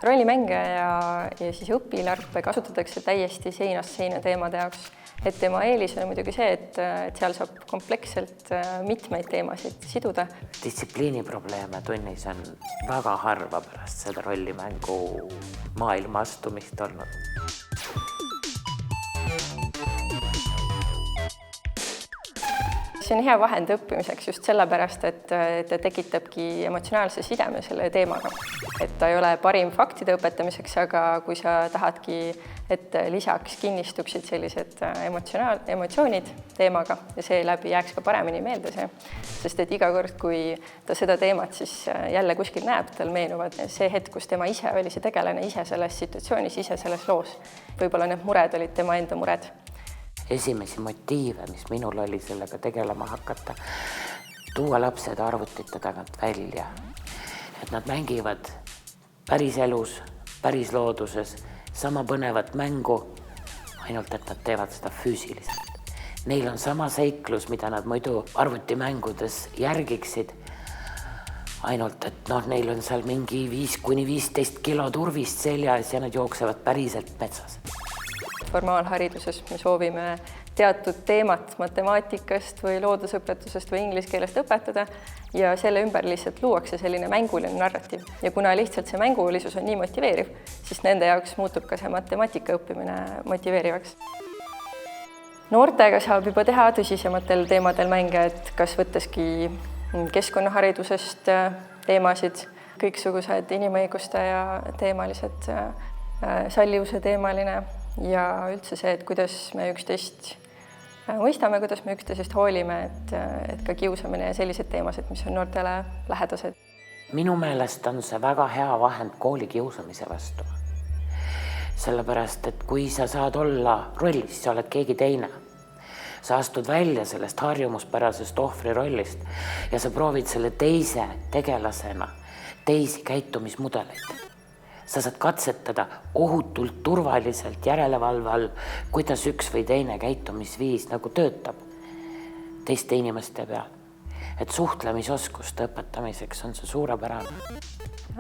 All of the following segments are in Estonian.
Rollimänge ja siis õpilarpe kasutatakse täiesti seinast seina teemade jaoks. Et tema eelis on muidugi see, et seal saab kompleksselt mitmeid teemasid siduda. Distsipliiniprobleeme tunnis on väga harva pärast seda rollimängu maailma astumist olnud. See on hea vahend õppimiseks just sellepärast, et ta tekitabki emotsionaalse sideme selle teemaga. Et ta ei ole parim faktide õpetamiseks, aga kui sa tahadki, et lisaks kinnistuksid sellised emotsioonid teemaga ja seeläbi jääks ka paremini meelde see. Sest et iga kord, kui ta seda teemat siis jälle kuskil näeb, tal meenuvad see hetk, kus tema ise oli see tegelane, ise selles situatsioonis, ise selles loos. Võib-olla need mured olid tema enda mured. Esimesi motiive, mis minul oli sellega tegelema hakata, tuua lapsed arvutite tagant välja. Et nad mängivad päris elus, päris looduses, sama põnevat mängu, ainult et nad teevad seda füüsiliselt. Neil on sama seiklus, mida nad muidu arvutimängudes järgiksid, ainult et neil on seal mingi 5–15 kilo turvist seljas ja nad jooksevad päriselt metsas. Formaalhariduses me soovime teatud teemat matemaatikast või loodusõpetusest või inglise keelest õpetada ja selle ümber lihtsalt luuakse selline mänguline narratiiv. Ja kuna lihtsalt see mängulisus on nii motiveeriv, siis nende jaoks muutub ka see matemaatika õppimine motiveerivaks. Noortega saab juba teha tõsisematel teemadel mänge, et kas võtteski keskkonnaharidusest teemasid, kõiksugused inimõiguste ja teemalised, sallivuse teemaline ja üldse see, et kuidas me üksteist mõistame, kuidas me üksteisest hoolime, et ka kiusamine ja sellised teemased, mis on noortele lähedased. Minu meelest on see väga hea vahend kooli kiusamise vastu. Sellepärast, et kui sa saad olla rollis, sa oled keegi teine. Sa astud välja sellest harjumuspärasest ohvri rollist ja sa proovid selle teise tegelasena teisi käitumismudeleid. Sa saad katsetada ohutult, turvaliselt järelevalve all, kuidas üks või teine käitumisviis nagu töötab teiste inimeste peal. Et suhtlemisoskuste õpetamiseks on see suurepärane.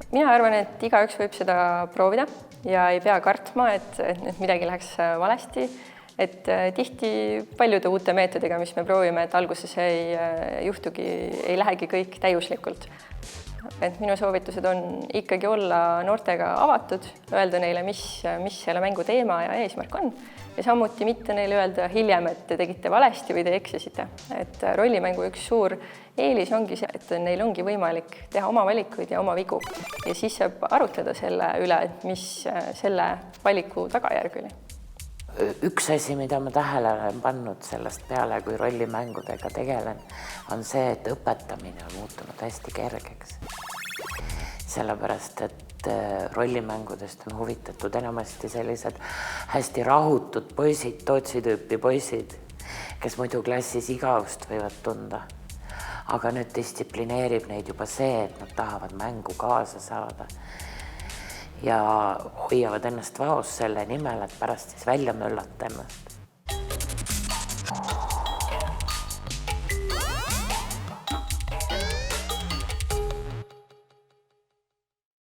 Mina arvan, et igaüks võib seda proovida ja ei pea kartma, et midagi läheks valesti. Et tihti paljude uute meetodiga, mis me proovime, et alguses ei lähegi kõik täiuslikult. Et minu soovitused on ikkagi olla noortega avatud, öelda neile, mis selle mängu teema ja eesmärk on. Ja samuti mitte neile öelda hiljem, et te tegite valesti või te eksisite. Et rollimängu üks suur eelis ongi see, et neil ongi võimalik teha oma valikuid ja oma vigu. Ja siis saab arutleda selle üle, et mis selle valiku tagajärg oli. Üks asi, mida ma tähele olen pannud sellest peale, kui rollimängudega tegelen, on see, et õpetamine on muutunud hästi kergeks. Sellepärast, et rollimängudest on huvitatud enamasti sellised hästi rahutud poisid, Tootsi-tüüpi poisid, kes muidu klassis igavust võivad tunda. Aga nüüd distsiplineerib neid juba see, et nad tahavad mängu kaasa saada ja hoiavad ennast vaos selle nimel, et pärast siis välja möllata ennast.